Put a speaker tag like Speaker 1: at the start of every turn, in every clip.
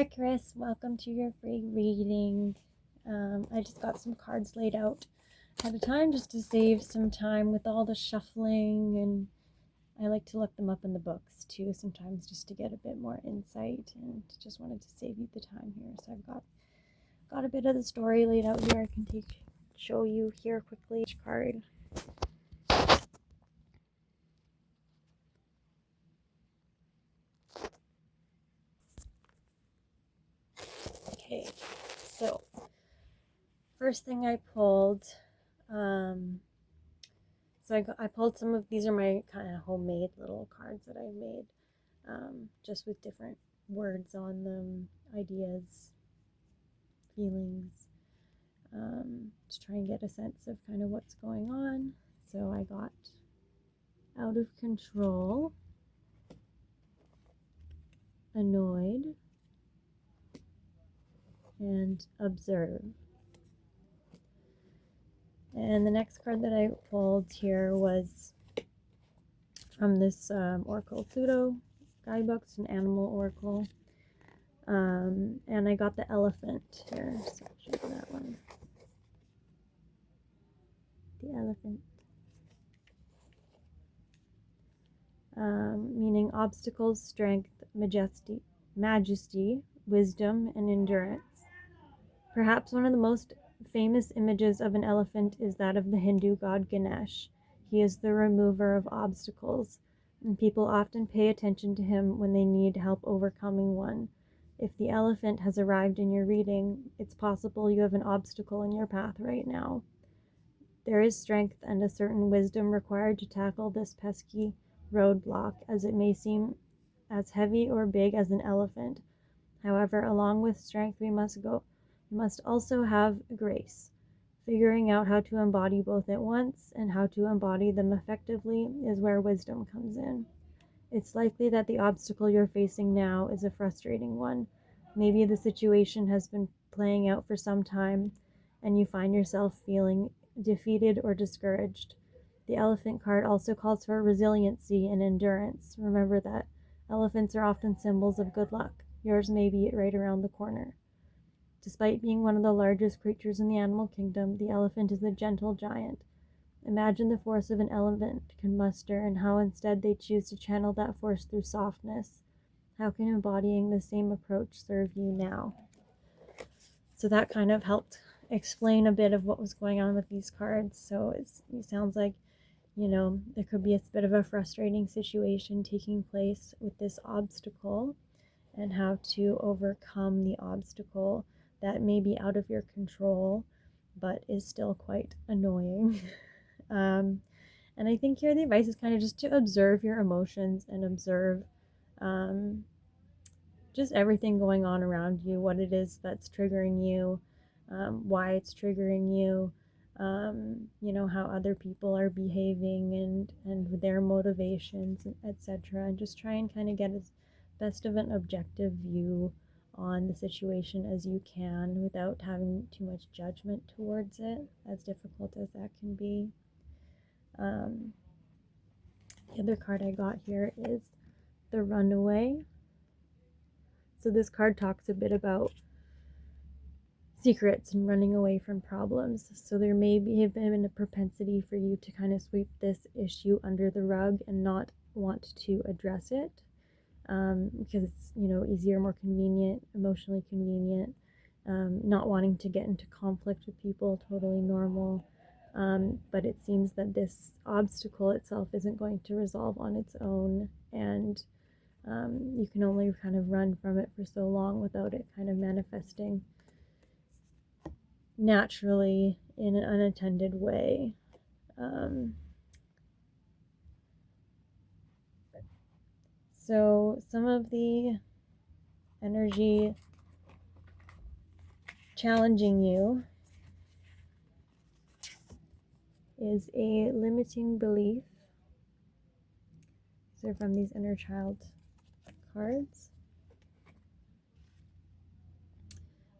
Speaker 1: Hi Chris, welcome to your free reading. I just got some cards laid out ahead of time just to save some time with all the shuffling, and I like to look them up in the books too sometimes just to get a bit more insight, and just wanted to save you the time here. So I've got a bit of the story laid out here. I can show you here quickly each card. Okay, so first thing I pulled, so I pulled some of these are my kind of homemade little cards that I made, just with different words on them, ideas, feelings, to try and get a sense of kind of what's going on. So I got out of control, annoyed, and observe. And the next card that I pulled here was from this Oracle Pluto guidebook. It's an animal oracle. And I got the elephant here, so I'll show you that one. The elephant. Meaning obstacles, strength, majesty, wisdom, and endurance. Perhaps one of the most famous images of an elephant is that of the Hindu god Ganesh. He is the remover of obstacles, and people often pay attention to him when they need help overcoming one. If the elephant has arrived in your reading, it's possible you have an obstacle in your path right now. There is strength and a certain wisdom required to tackle this pesky roadblock, as it may seem as heavy or big as an elephant. However, along with strength, we must also have grace. Figuring out how to embody both at once and how to embody them effectively is where wisdom comes in. It's likely that the obstacle you're facing now is a frustrating one. Maybe the situation has been playing out for some time and you find yourself feeling defeated or discouraged. The elephant card also calls for resiliency and endurance. Remember that elephants are often symbols of good luck. Yours may be right around the corner. Despite being one of the largest creatures in the animal kingdom, the elephant is a gentle giant. Imagine the force of an elephant can muster and how instead they choose to channel that force through softness. How can embodying the same approach serve you now? So that kind of helped explain a bit of what was going on with these cards. So it sounds like, there could be a bit of a frustrating situation taking place with this obstacle, and how to overcome the obstacle that may be out of your control but is still quite annoying. And I think here the advice is kind of just to observe your emotions and observe um, just everything going on around you, what it is that's triggering you, why it's triggering you, how other people are behaving and their motivations, etc. And just try and kind of get as best of an objective view on the situation as you can without having too much judgment towards it, as difficult as that can be. Um, the other card I got here is the Runaway. So this card talks a bit about secrets and running away from problems. So there may have been a propensity for you to kind of sweep this issue under the rug and not want to address it, because it's easier, more convenient, emotionally convenient. Not wanting to get into conflict with people, totally normal. But it seems that this obstacle itself isn't going to resolve on its own, and you can only kind of run from it for so long without it kind of manifesting naturally in an unattended way. So some of the energy challenging you is a limiting belief. These are from these inner child cards.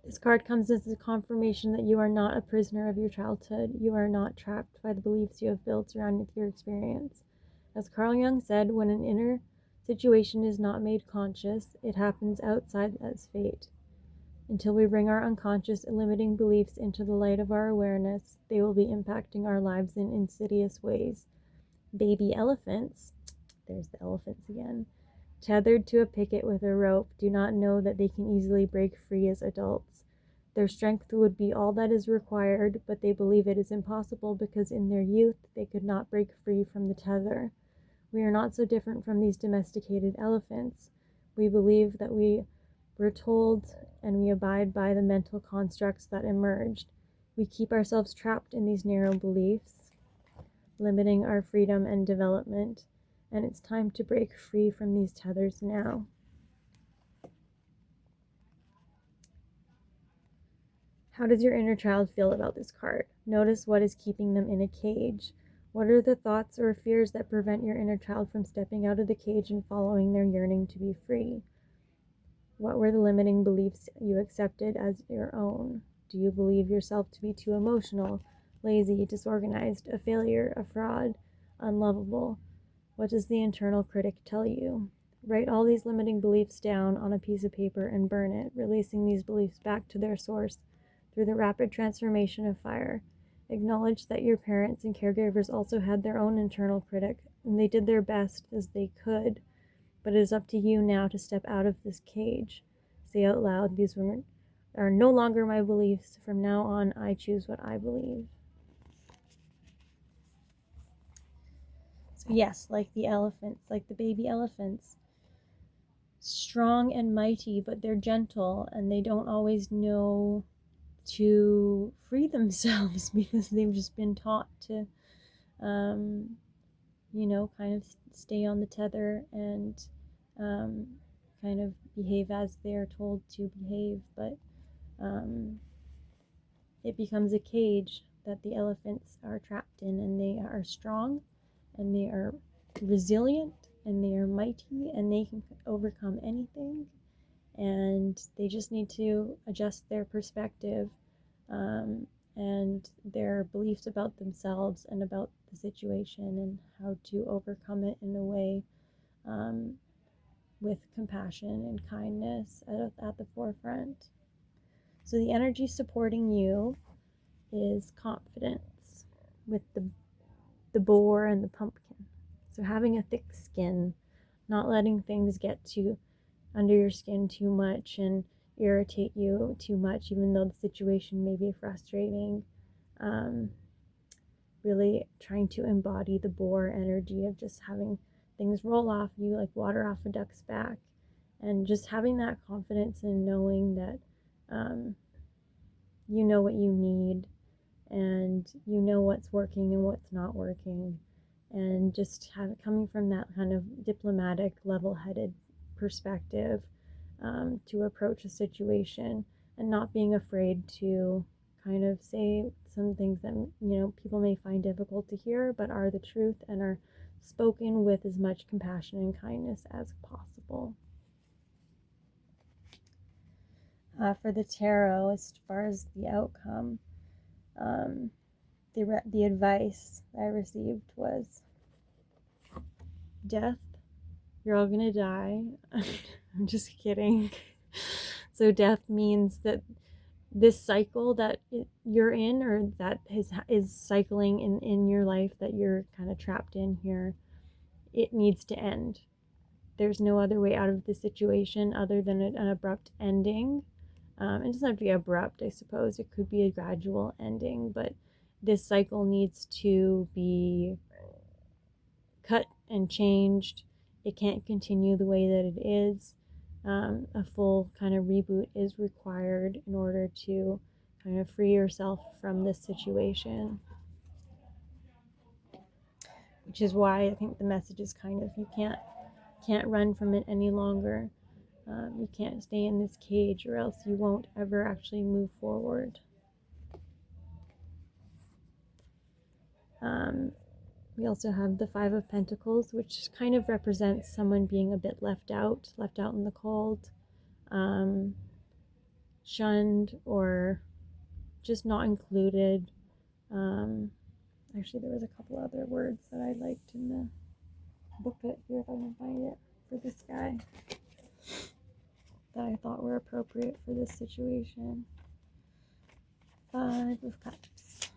Speaker 1: This card comes as a confirmation that you are not a prisoner of your childhood. You are not trapped by the beliefs you have built around your experience. As Carl Jung said, when an inner Situation is not made conscious, it happens outside as fate. Until we bring our unconscious and limiting beliefs into the light of our awareness, they will be impacting our lives in insidious ways. Baby elephants, there's the elephants again, tethered to a picket with a rope, do not know that they can easily break free as adults. Their strength would be all that is required, but they believe it is impossible because in their youth they could not break free from the tether. We are not so different from these domesticated elephants. We believe that we were told, and we abide by the mental constructs that emerged. We keep ourselves trapped in these narrow beliefs, limiting our freedom and development, and it's time to break free from these tethers now. How does your inner child feel about this card? Notice what is keeping them in a cage. What are the thoughts or fears that prevent your inner child from stepping out of the cage and following their yearning to be free? What were the limiting beliefs you accepted as your own? Do you believe yourself to be too emotional, lazy, disorganized, a failure, a fraud, unlovable? What does the internal critic tell you? Write all these limiting beliefs down on a piece of paper and burn it, releasing these beliefs back to their source through the rapid transformation of fire. Acknowledge that your parents and caregivers also had their own internal critic, and they did their best as they could. But it is up to you now to step out of this cage. Say out loud, these are no longer my beliefs. From now on, I choose what I believe. So yes, like the elephants, like the baby elephants, strong and mighty, but they're gentle and they don't always know to free themselves because they've just been taught to, kind of stay on the tether and kind of behave as they're told to behave, but it becomes a cage that the elephants are trapped in, and they are strong and they are resilient and they are mighty and they can overcome anything, and they just need to adjust their perspective and their beliefs about themselves and about the situation and how to overcome it in a way with compassion and kindness at the forefront. So the energy supporting you is confidence with the boar and the pumpkin. So having a thick skin, not letting things get too under your skin too much and irritate you too much, even though the situation may be frustrating. Really trying to embody the boar energy of just having things roll off you like water off a duck's back, and just having that confidence and knowing that you know what you need and you know what's working and what's not working, and just coming from that kind of diplomatic, level-headed perspective to approach a situation, and not being afraid to kind of say some things that people may find difficult to hear but are the truth and are spoken with as much compassion and kindness as possible. For the tarot, as far as the outcome, the advice I received was death. You're all gonna die. I'm just kidding. So death means that this cycle that you're in, or that is cycling in your life, that you're kind of trapped in here, it needs to end. There's no other way out of the situation other than an abrupt ending. It doesn't have to be abrupt, I suppose. It could be a gradual ending, but this cycle needs to be cut and changed. It can't continue the way that it is. A full kind of reboot is required in order to kind of free yourself from this situation. Which is why I think the message is kind of, you can't run from it any longer. You can't stay in this cage, or else you won't ever actually move forward. We also have the Five of Pentacles, which kind of represents someone being a bit left out in the cold, shunned, or just not included. Actually, there was a couple other words that I liked in the booklet here, if I can find it. for this guy that I thought were appropriate for this situation. 5 of Cups.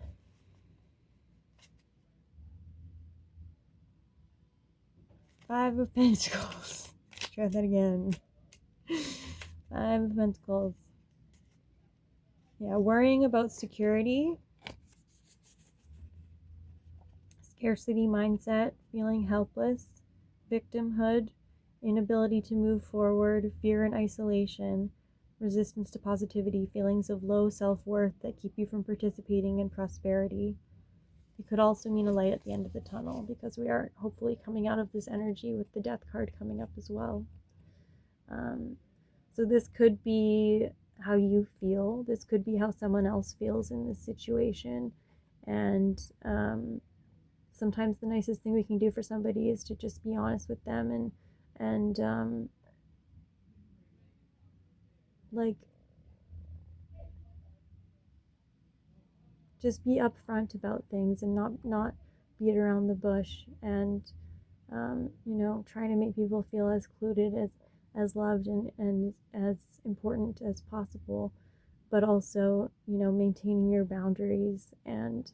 Speaker 1: Five of Pentacles. Try that again. 5 of Pentacles. Yeah, worrying about security, scarcity mindset, feeling helpless, victimhood, inability to move forward, fear and isolation, resistance to positivity, feelings of low self-worth that keep you from participating in prosperity. It could also mean a light at the end of the tunnel, because we are hopefully coming out of this energy with the Death card coming up as well. So this could be how you feel. This could be how someone else feels in this situation. And sometimes the nicest thing we can do for somebody is to just be honest with them and like just be upfront about things and not beat around the bush, and trying to make people feel as included, as loved and as important as possible, but also maintaining your boundaries and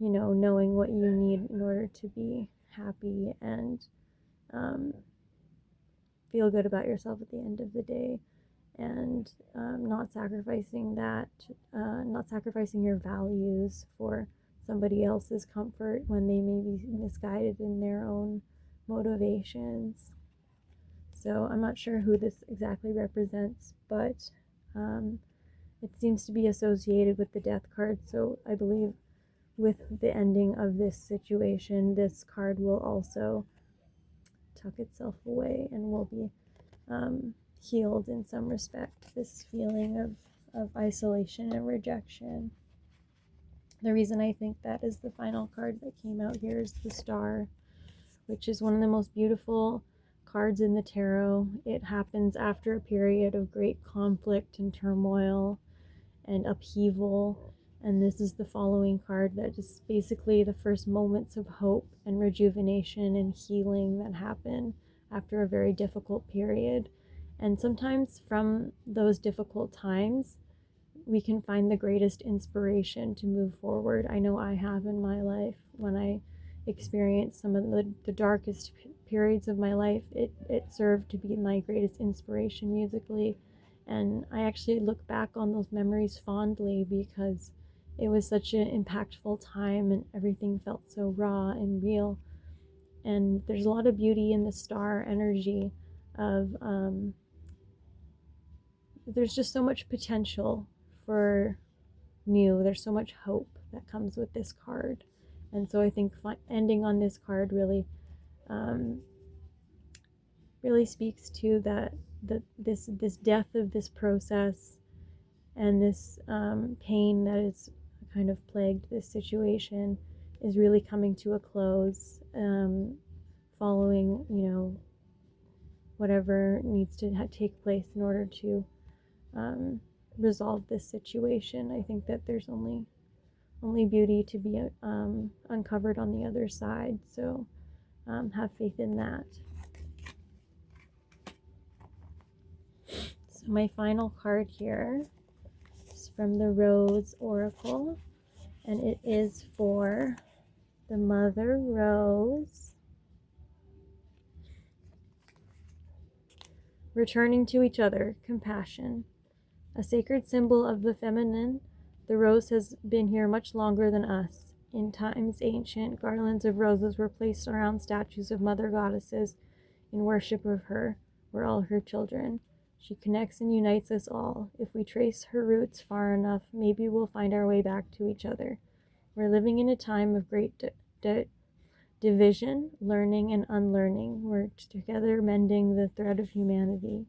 Speaker 1: knowing what you need in order to be happy and feel good about yourself at the end of the day, and not sacrificing your values for somebody else's comfort when they may be misguided in their own motivations. So I'm not sure who this exactly represents, but it seems to be associated with the Death card. So I believe with the ending of this situation, this card will also tuck itself away and will be healed in some respect, this feeling of isolation and rejection. The reason I think that is the final card that came out here is the Star, which is one of the most beautiful cards in the tarot. It happens after a period of great conflict and turmoil and upheaval, and this is the following card that is basically the first moments of hope and rejuvenation and healing that happen after a very difficult period. And sometimes from those difficult times, we can find the greatest inspiration to move forward. I know I have in my life. When I experienced some of the darkest periods of my life, it served to be my greatest inspiration musically. And I actually look back on those memories fondly because it was such an impactful time and everything felt so raw and real. And there's a lot of beauty in the Star energy of there's just so much potential for new. There's so much hope that comes with this card. And so I think ending on this card really speaks to this death of this process and this pain that has kind of plagued this situation is really coming to a close, following whatever needs to take place in order to resolve this situation. I think that there's only beauty to be uncovered on the other side, so have faith in that. So my final card here is from the Rose Oracle, and it is for the Mother Rose. Returning to each other, compassion. A sacred symbol of the feminine, the rose has been here much longer than us. In times ancient, garlands of roses were placed around statues of mother goddesses in worship of her. We're all her children. She connects and unites us all. If we trace her roots far enough, maybe we'll find our way back to each other. We're living in a time of great division, learning and unlearning. We're together mending the thread of humanity.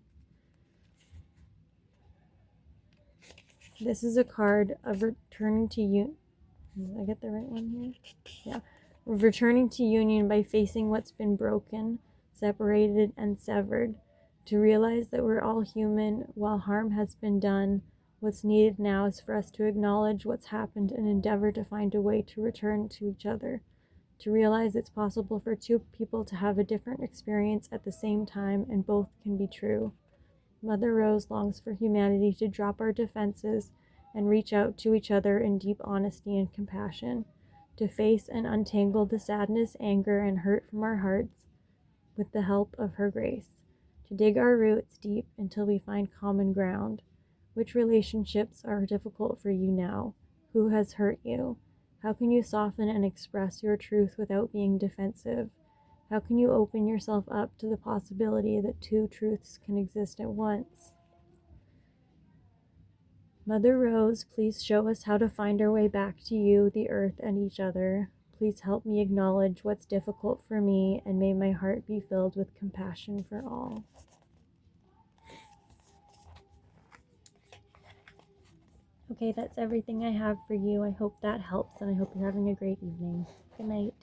Speaker 1: This is a card of returning to you. Did I get the right one here? Yeah. Of returning to union by facing what's been broken, separated, and severed. To realize that we're all human while harm has been done. What's needed now is for us to acknowledge what's happened and endeavor to find a way to return to each other. to realize it's possible for two people to have a different experience at the same time and both can be true. Mother Rose longs for humanity to drop our defenses and reach out to each other in deep honesty and compassion, to face and untangle the sadness, anger, and hurt from our hearts with the help of her grace, to dig our roots deep until we find common ground. Which relationships are difficult for you now? Who has hurt you? How can you soften and express your truth without being defensive? How can you open yourself up to the possibility that two truths can exist at once? Mother Rose, please show us how to find our way back to you, the earth, and each other. Please help me acknowledge what's difficult for me, and may my heart be filled with compassion for all. Okay, that's everything I have for you. I hope that helps, and I hope you're having a great evening. Good night.